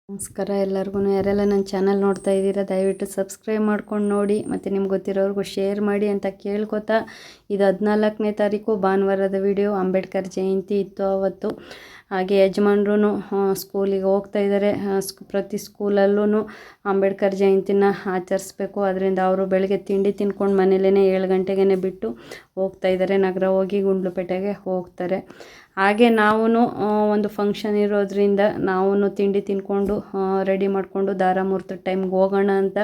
ನಮಸ್ಕಾರ ಎಲ್ಲರಿಗೂ. ಯಾರೆಲ್ಲ ನನ್ನ ಚಾನಲ್ ನೋಡ್ತಾ ಇದ್ದೀರಾ ದಯವಿಟ್ಟು ಸಬ್ಸ್ಕ್ರೈಬ್ ಮಾಡ್ಕೊಂಡು ನೋಡಿ ಮತ್ತು ನಿಮ್ಗೆ ಗೊತ್ತಿರೋರ್ಗೂ ಶೇರ್ ಮಾಡಿ ಅಂತ ಕೇಳ್ಕೊತಾ, ಇದು 14ನೇ ತಾರೀಕು ಭಾನುವಾರದ ವಿಡಿಯೋ. ಅಂಬೇಡ್ಕರ್ ಜಯಂತಿ ಇತ್ತು ಅವತ್ತು. ಹಾಗೆ ಯಜಮಾನ್ರು ಸ್ಕೂಲಿಗೆ ಹೋಗ್ತಾ ಇದ್ದಾರೆ. ಪ್ರತಿ ಸ್ಕೂಲಲ್ಲೂ ಅಂಬೇಡ್ಕರ್ ಜಯಂತಿನ ಆಚರಿಸ್ಬೇಕು. ಅದರಿಂದ ಅವರು ಬೆಳಗ್ಗೆ ತಿಂಡಿ ತಿನ್ಕೊಂಡು ಮನೇಲೇ 7 ಗಂಟೆಗೆ ಬಿಟ್ಟು ಹೋಗ್ತಾ ಇದ್ದಾರೆ. ನಗರ ಹೋಗಿ ಗುಂಡ್ಲುಪೇಟೆಗೆ ಹೋಗ್ತಾರೆ. ಹಾಗೆ ನಾವು ಒಂದು ಫಂಕ್ಷನ್ ಇರೋದ್ರಿಂದ ನಾವು ತಿಂಡಿ ತಿನ್ಕೊಂಡು ರೆಡಿ ಮಾಡಿಕೊಂಡು ದಾರ ಮುಹೂರ್ತ ಟೈಮ್ಗೆ ಹೋಗೋಣ ಅಂತ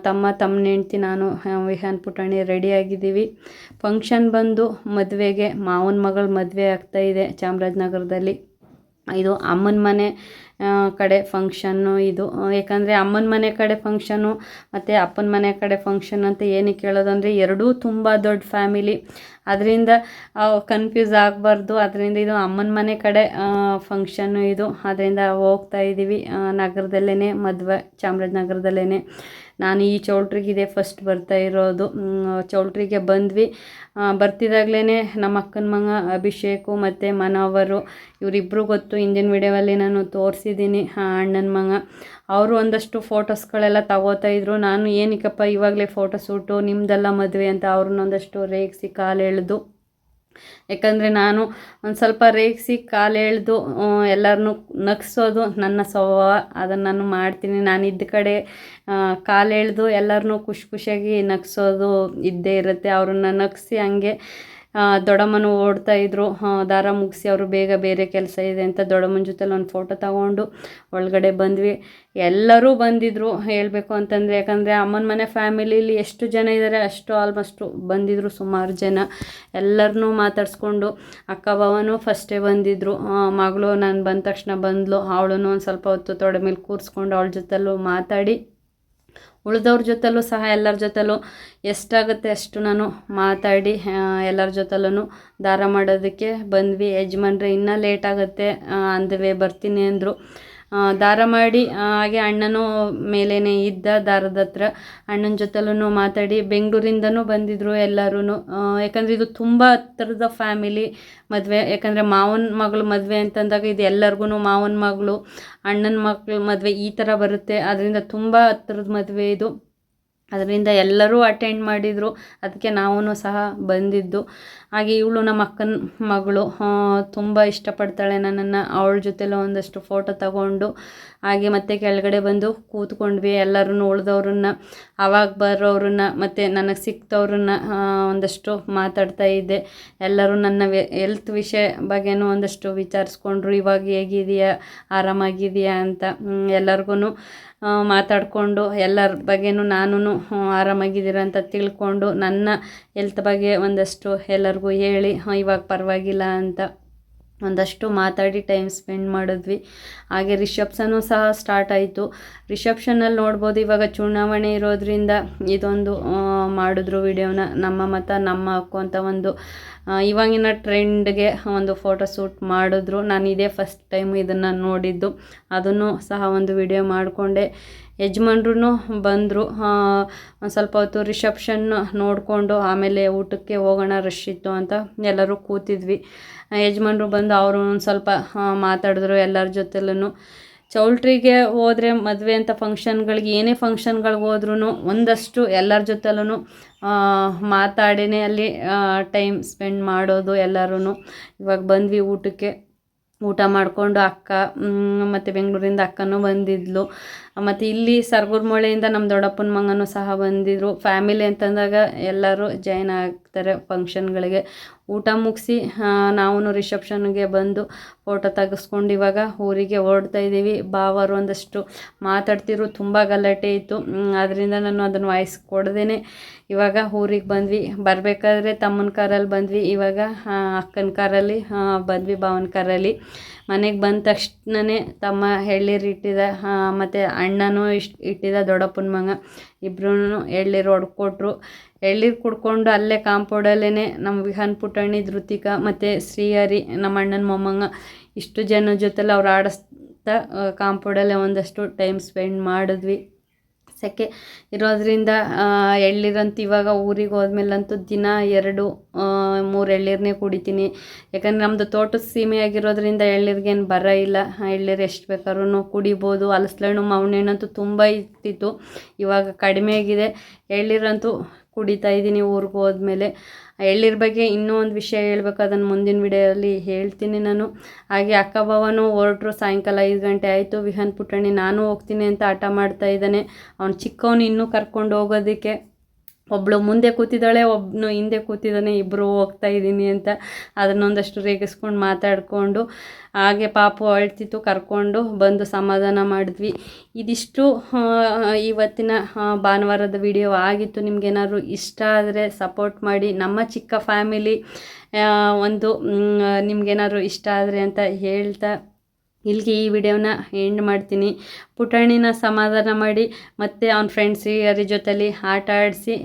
ತಮ್ಮ ಹೆಂಡ್ತಿ ನಾನು ವಿಹಾನ್ ಪುಟಾಣಿ ರೆಡಿಯಾಗಿದ್ದೀವಿ. ಫಂಕ್ಷನ್ ಬಂದು ಮದುವೆಗೆ ಮಾವನ ಮಗಳ ಮದುವೆ ಆಗ್ತಾಯಿದೆ ಚಾಮರಾಜನಗರದಲ್ಲಿ. ಇದು ಅಮ್ಮನ ಮನೆ ಕಡೆ ಫಂಕ್ಷನ್ನು. ಇದು ಯಾಕಂದರೆ ಅಮ್ಮನ ಮನೆ ಕಡೆ ಫಂಕ್ಷನು ಮತ್ತು ಅಪ್ಪನ ಮನೆ ಕಡೆ ಫಂಕ್ಷನ್ ಅಂತ ಏನಕ್ಕೆ ಹೇಳೋದಂದರೆ ಎರಡೂ ತುಂಬ ದೊಡ್ಡ ಫ್ಯಾಮಿಲಿ. ಅದರಿಂದ ಕನ್ಫ್ಯೂಸ್ ಆಗಬಾರ್ದು. ಅದರಿಂದ ಇದು ಅಮ್ಮನ ಮನೆ ಕಡೆ ಫಂಕ್ಷನ್ನು ಇದು. ಅದರಿಂದ ಹೋಗ್ತಾ ಇದ್ದೀವಿ. ನಗರದಲ್ಲೇ ಮದುವೆ, ಚಾಮರಾಜನಗರದಲ್ಲೇ. ನಾನು ಈ ಚೌಲ್ಟ್ರಿಗಿದೆ ಫಸ್ಟ್ ಬರ್ತಾ ಇರೋದು. ಚೌಲ್ಟ್ರಿಗೆ ಬಂದ್ವಿ. ಬರ್ತಿದ್ದಾಗಲೇ ನಮ್ಮ ಅಕ್ಕನ ಮಗ ಅಭಿಷೇಕು ಮತ್ತು ಮನೋವರು, ಇವರಿಬ್ಬರು ಗೊತ್ತು. ಹಿಂದಿನ ವಿಡಿಯೋದಲ್ಲಿ ನಾನು ತೋರಿಸಿದ್ದೀನಿ. ಅಣ್ಣನ ಮಗ ಅವರು ಒಂದಷ್ಟು ಫೋಟೋಸ್ಗಳೆಲ್ಲ ತಗೋತಾಯಿದ್ರು. ನಾನು ಏನಕ್ಕಪ್ಪ ಇವಾಗಲೇ ಫೋಟೋಶೂಟು, ನಿಮ್ಮದೆಲ್ಲ ಮದುವೆ ಅಂತ ಅವ್ರನ್ನೊಂದಷ್ಟು ರೇಗಿಸಿ ಕಾಲು ಎಳೆದು, ಯಾಕಂದರೆ ನಾನು ಒಂದು ಸ್ವಲ್ಪ ರೇಗಿಸಿ ಕಾಲು ಎಳೆದು ಎಲ್ಲರನ್ನೂ ನಗಿಸೋದು ನನ್ನ ಸ್ವಭಾವ. ಅದನ್ನು ನಾನು ಮಾಡ್ತೀನಿ. ನಾನು ಇದ್ದ ಕಡೆ ಕಾಲು ಎಳೆದು ಎಲ್ಲರನ್ನೂ ಖುಷಿಯಾಗಿ ನಗಿಸೋದು ಇದ್ದೇ ಇರುತ್ತೆ. ಅವ್ರನ್ನ ನಗಿಸಿ ಹಂಗೆ ದೊಡ್ಡಮ್ಮನೂ ಓಡ್ತಾಯಿದ್ರು. ದಾರ ಮುಗಿಸಿ ಅವರು ಬೇಗ ಬೇರೆ ಕೆಲಸ ಇದೆ ಅಂತ ದೊಡ್ಡಮ್ಮನ ಜೊತೆಲಿ ಒಂದು ಫೋಟೋ ತಗೊಂಡು ಒಳಗಡೆ ಬಂದ್ವಿ. ಎಲ್ಲರೂ ಬಂದಿದ್ದರು ಹೇಳಬೇಕು ಅಂತಂದರೆ. ಯಾಕಂದರೆ ಅಮ್ಮನ ಮನೆ ಫ್ಯಾಮಿಲೀಲಿ ಎಷ್ಟು ಜನ ಇದ್ದಾರೆ ಅಷ್ಟು ಆಲ್ಮೋಸ್ಟು ಬಂದಿದ್ದರು, ಸುಮಾರು ಜನ. ಎಲ್ಲರನ್ನೂ ಮಾತಾಡಿಸ್ಕೊಂಡು ಅಕ್ಕ ಭಾವನೂ ಫಸ್ಟೇ ಬಂದಿದ್ದರು. ಮಗಳು ನಾನು ಬಂದ ತಕ್ಷಣ ಬಂದಳು. ಅವಳೂ ಒಂದು ಸ್ವಲ್ಪ ಹೊತ್ತು ತೊಡೆ ಮೇಲೆ ಕೂರಿಸ್ಕೊಂಡು ಅವಳ ಜೊತೆಲೂ ಮಾತಾಡಿ, ಉಳಿದವ್ರ ಜೊತೆಲೂ ಸಹ ಎಲ್ಲರ ಜೊತೆಲೂ ಎಷ್ಟಾಗುತ್ತೆ ಅಷ್ಟು ನಾನು ಮಾತಾಡಿ ಎಲ್ಲರ ಜೊತೆಲೂ ದಾರ ಮಾಡೋದಕ್ಕೆ ಬಂದ್ವಿ. ಯಜಮಾನ್ರೆ ಇನ್ನೂ ಲೇಟ್ ಆಗುತ್ತೆ, ಅಂದವೇ ಬರ್ತೀನಿ ಅಂದರು. ದಾರ ಮಾಡಿ ಹಾಗೆ ಅಣ್ಣನೂ ಮೇಲೇ ಇದ್ದ ದಾರದ ಹತ್ರ. ಅಣ್ಣನ ಜೊತೆಲೂ ಮಾತಾಡಿ ಬೆಂಗಳೂರಿಂದನೂ ಬಂದಿದ್ದರು ಎಲ್ಲರೂ. ಯಾಕಂದರೆ ಇದು ತುಂಬ ಹತ್ತಿರದ ಫ್ಯಾಮಿಲಿ ಮದುವೆ. ಯಾಕಂದರೆ ಮಾವನ ಮಗಳು ಮದುವೆ ಅಂತಂದಾಗ ಇದು ಎಲ್ಲರಿಗೂ ಮಾವನ ಮಗಳು ಅಣ್ಣನ ಮಗಳು ಮದುವೆ ಈ ಥರ ಬರುತ್ತೆ. ಅದರಿಂದ ತುಂಬ ಹತ್ತಿರದ ಮದುವೆ ಇದು. ಅದರಿಂದ ಎಲ್ಲರೂ ಅಟೆಂಡ್ ಮಾಡಿದರು. ಅದಕ್ಕೆ ನಾವೂ ಸಹ ಬಂದಿದ್ದು. ಹಾಗೆ ಇವಳು ನಮ್ಮ ಅಕ್ಕನ ಮಗಳು ತುಂಬ ಇಷ್ಟಪಡ್ತಾಳೆ ನನ್ನನ್ನು. ಅವಳ ಜೊತೆಲೂ ಒಂದಷ್ಟು ಫೋಟೋ ತಗೊಂಡು ಹಾಗೆ ಮತ್ತೆ ಕೆಳಗಡೆ ಬಂದು ಕೂತ್ಕೊಂಡ್ವಿ. ಎಲ್ಲರೂ ಉಳಿದವ್ರನ್ನ, ಆವಾಗ ಬರೋರನ್ನ ಮತ್ತು ನನಗೆ ಸಿಕ್ತವ್ರನ್ನ ಒಂದಷ್ಟು ಮಾತಾಡ್ತಾ ಇದ್ದೆ. ಎಲ್ಲರೂ ನನ್ನ ಹೆಲ್ತ್ ವಿಷಯ ಬಗ್ಗೆನೂ ಒಂದಷ್ಟು ವಿಚಾರಿಸ್ಕೊಂಡ್ರು. ಇವಾಗ ಹೇಗಿದೆಯಾ, ಆರಾಮಾಗಿದೆಯಾ ಅಂತ ಎಲ್ಲರಿಗೂ ಮಾತಾಡಿಕೊಂಡು ಎಲ್ಲರ ಬಗ್ಗೆನೂ ನಾನು ಆರಾಮಾಗಿದ್ದೀರ ಅಂತ ತಿಳ್ಕೊಂಡು ನನ್ನ ಹೆಲ್ತ್ ಬಗ್ಗೆ ಒಂದಷ್ಟು ಎಲ್ಲರಿಗೂ ಹೇಳಿ ಇವಾಗ ಪರವಾಗಿಲ್ಲ ಅಂತ ಒಂದಷ್ಟು ಮಾತಾಡಿ ಟೈಮ್ ಸ್ಪೆಂಡ್ ಮಾಡಿದ್ವಿ. ಹಾಗೆ ರಿಸೆಪ್ಷನ್ನು ಸಹ ಸ್ಟಾರ್ಟ್ ಆಯಿತು. ರಿಸೆಪ್ಷನಲ್ಲಿ ನೋಡ್ಬೋದು, ಇವಾಗ ಚುನಾವಣೆ ಇರೋದ್ರಿಂದ ಇದೊಂದು ಮಾಡಿದ್ರು ವಿಡಿಯೋನ. ನಮ್ಮ ಮತ ನಮ್ಮ ಹಕ್ಕು ಅಂತ ಒಂದು ಇವಾಗಿನ ಟ್ರೆಂಡ್ಗೆ ಒಂದು ಫೋಟೋಶೂಟ್ ಮಾಡಿದ್ರು. ನಾನು ಇದೇ ಫಸ್ಟ್ ಟೈಮ್ ಇದನ್ನು ನೋಡಿದ್ದು. ಅದನ್ನು ಸಹ ಒಂದು ವಿಡಿಯೋ ಮಾಡಿಕೊಂಡೆ. ಯಜಮಾನ್ರು ಬಂದರು. ಒಂದು ಸ್ವಲ್ಪ ಹೊತ್ತು ರಿಸೆಪ್ಷನ್ ನೋಡಿಕೊಂಡು ಆಮೇಲೆ ಊಟಕ್ಕೆ ಹೋಗೋಣ, ರಶ್ ಇತ್ತು ಅಂತ ಎಲ್ಲರೂ ಕೂತಿದ್ವಿ. ಯಜಮಾನ್ರು ಬಂದು ಅವರು ಒಂದು ಸ್ವಲ್ಪ ಮಾತಾಡಿದ್ರು ಎಲ್ಲರ ಜೊತೆಲೂ. ಚೌಲ್ಟ್ರಿಗೆ ಹೋದರೆ ಮದುವೆ ಅಂತ ಫಂಕ್ಷನ್ಗಳಿಗೆ, ಏನೇ ಫಂಕ್ಷನ್ಗಳಿಗೆ ಹೋದ್ರೂ ಒಂದಷ್ಟು ಎಲ್ಲರ ಜೊತೆಲೂ ಮಾತಾಡಿನೇ ಅಲ್ಲಿ ಟೈಮ್ ಸ್ಪೆಂಡ್ ಮಾಡೋದು ಎಲ್ಲರೂ. ಇವಾಗ ಬಂದ್ವಿ ಊಟಕ್ಕೆ. ಊಟ ಮಾಡಿಕೊಂಡು ಅಕ್ಕ ಮತ್ತು ಬೆಂಗಳೂರಿಂದ ಅಕ್ಕನೂ ಬಂದಿದ್ಲು. ಮತ್ತು ಇಲ್ಲಿ ಸರ್ಗುರ್ಮೊಳೆಯಿಂದ ನಮ್ಮ ದೊಡ್ಡಪ್ಪನ ಮಗನೂ ಸಹ ಬಂದಿದ್ದರು. ಫ್ಯಾಮಿಲಿ ಅಂತಂದಾಗ ಎಲ್ಲರೂ ಜಾಯ್ನ್ ಆಗ್ತಾರೆ ಫಂಕ್ಷನ್ಗಳಿಗೆ. ಊಟ ಮುಗಿಸಿ ನಾವು ರಿಸೆಪ್ಷನ್ಗೆ ಬಂದು ಫೋಟೋ ತೆಗೆಸ್ಕೊಂಡು ಇವಾಗ ಊರಿಗೆ ಹೊರಡ್ತಾ ಇದ್ದೀವಿ. ಭಾವರು ಒಂದಷ್ಟು ಮಾತಾಡ್ತಿದ್ರು, ತುಂಬ ಗಲಾಟೆ ಇತ್ತು. ಅದರಿಂದ ನಾನು ಅದನ್ನು ವಾಯ್ಸ್ ಕೊಡ್ದೇ ಇವಾಗ ಊರಿಗೆ ಬಂದ್ವಿ. ಬರಬೇಕಾದ್ರೆ ತಮ್ಮನ ಕಾರಲ್ಲಿ ಬಂದ್ವಿ, ಇವಾಗ ಅಕ್ಕನ ಕಾರಲ್ಲಿ ಬಂದ್ವಿ, ಭಾವನ ಕಾರಲ್ಲಿ. ಮನೆಗೆ ಬಂದ ತಕ್ಷಣವೇ ತಮ್ಮ ಎಳ್ನೀರು ಇಟ್ಟಿದ್ದ ಮತ್ತು ಅಣ್ಣನೂ ಇಟ್ಟಿದ್ದ, ದೊಡ್ಡಪ್ಪನ ಮಗ ಇಬ್ಬರೂ ಎಳ್ನೀರು ಹೊಡ್ಕೊಟ್ರು. ಎಳ್ನೀರು ಕುಡ್ಕೊಂಡು ಅಲ್ಲೇ ಕಾಂಪೌಂಡಲ್ಲೇ ನಮ್ಮ ವಿಹಾನ್ ಪುಟಾಣಿ, ಧೃತಿಕಾ ಮತ್ತು ಶ್ರೀಹರಿ ನಮ್ಮ ಅಣ್ಣನ ಮೊಮ್ಮಗ ಇಷ್ಟು ಜನ ಜೊತೆಲಿ ಅವ್ರು ಆಡಿಸ್ತಾ ಕಾಂಪೌಂಡಲ್ಲೇ ಒಂದಷ್ಟು ಟೈಮ್ ಸ್ಪೆಂಡ್ ಮಾಡಿದ್ವಿ. ಸೆಕೆ ಇರೋದ್ರಿಂದ ಎಳ್ನೀರಂತೂ ಇವಾಗ ಊರಿಗೆ ಹೋದ್ಮೇಲಂತೂ ದಿನ 2-3 ಎಳ್ನೀರನ್ನೇ ಕುಡಿತೀನಿ. ಯಾಕಂದರೆ ನಮ್ಮದು ತೋಟದ ಸೀಮೆ ಆಗಿರೋದ್ರಿಂದ ಎಳ್ನೀರಿಗೇನು ಬರ ಇಲ್ಲ. ಎಳ್ನೀರು ಎಷ್ಟು ಬೇಕಾದ್ರೂ ಕುಡಿಬೋದು. ಹಲಸು ಮಾವಿನ ಹಣ್ಣಂತೂ ತುಂಬ ಇರ್ತಿತ್ತು, ಇವಾಗ ಕಡಿಮೆ ಆಗಿದೆ. ಎಳ್ನೀರಂತೂ ಕುಡಿತಾ ಇದ್ದೀನಿ ಊರಿಗೆ ಹೋದ್ಮೇಲೆ. ಎಳ್ನೀರ ಬಗ್ಗೆ ಇನ್ನೂ ಒಂದು ವಿಷಯ ಹೇಳ್ಬೇಕು, ಅದನ್ನು ಮುಂದಿನ ವಿಡಿಯೋದಲ್ಲಿ ಹೇಳ್ತೀನಿ ನಾನು. ಹಾಗೆ ಅಕ್ಕ ಭಾವನೂ ಹೊರಟ್ರು, ಸಾಯಂಕಾಲ 5 ಗಂಟೆ ಆಯಿತು. ವಿಹಾನ್ ಪುಟ್ಟಣ್ಣಿ ನಾನು ಹೋಗ್ತೀನಿ ಅಂತ ಹಠ ಮಾಡ್ತಾ ಇದ್ದಾನೆ. ಅವ್ನು ಚಿಕ್ಕವನು ಇನ್ನೂ ಕರ್ಕೊಂಡು ಹೋಗೋದಕ್ಕೆ. ಒಬ್ಬಳು ಮುಂದೆ ಕೂತಿದ್ದಾಳೆ, ಒಬ್ಬನು ಹಿಂದೆ ಕೂತಿದ್ದಾನೆ, ಇಬ್ಬರು ಹೋಗ್ತಾ ಇದ್ದೀನಿ ಅಂತ. ಅದನ್ನೊಂದಷ್ಟು ರೇಗಿಸ್ಕೊಂಡು ಮಾತಾಡಿಕೊಂಡು ಹಾಗೆ ಪಾಪು ಅಳ್ತಿತ್ತು, ಕರ್ಕೊಂಡು ಬಂದು ಸಮಾಧಾನ ಮಾಡಿದ್ವಿ. ಇದಿಷ್ಟು ಇವತ್ತಿನ ಭಾನುವಾರದ ವಿಡಿಯೋ ಆಗಿತ್ತು. ನಿಮಗೇನಾದ್ರು ಇಷ್ಟ ಆದರೆ ಸಪೋರ್ಟ್ ಮಾಡಿ. ನಮ್ಮ ಚಿಕ್ಕ ಫ್ಯಾಮಿಲಿ ಒಂದು ನಿಮಗೇನಾದ್ರು ಇಷ್ಟ ಆದರೆ ಅಂತ ಹೇಳ್ತಾ ಇಲ್ಲಿಗೆ ಈ ವಿಡಿಯೋನ ಎಂಡ್ ಮಾಡ್ತೀನಿ. ಪುಟಾಣಿನ ಸಮಾಧಾನ ಮಾಡಿ ಮತ್ತು ಅವ್ನ ಫ್ರೆಂಡ್ಸ್ ಯಾರ ಜೊತೆಲಿ ಆಟ ಆಡಿಸಿ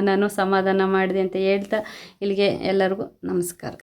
ನಾನು ಸಮಾಧಾನ ಮಾಡಿದೆ ಅಂತ ಹೇಳ್ತಾ ಇಲ್ಲಿಗೆ ಎಲ್ಲರಿಗೂ ನಮಸ್ಕಾರ.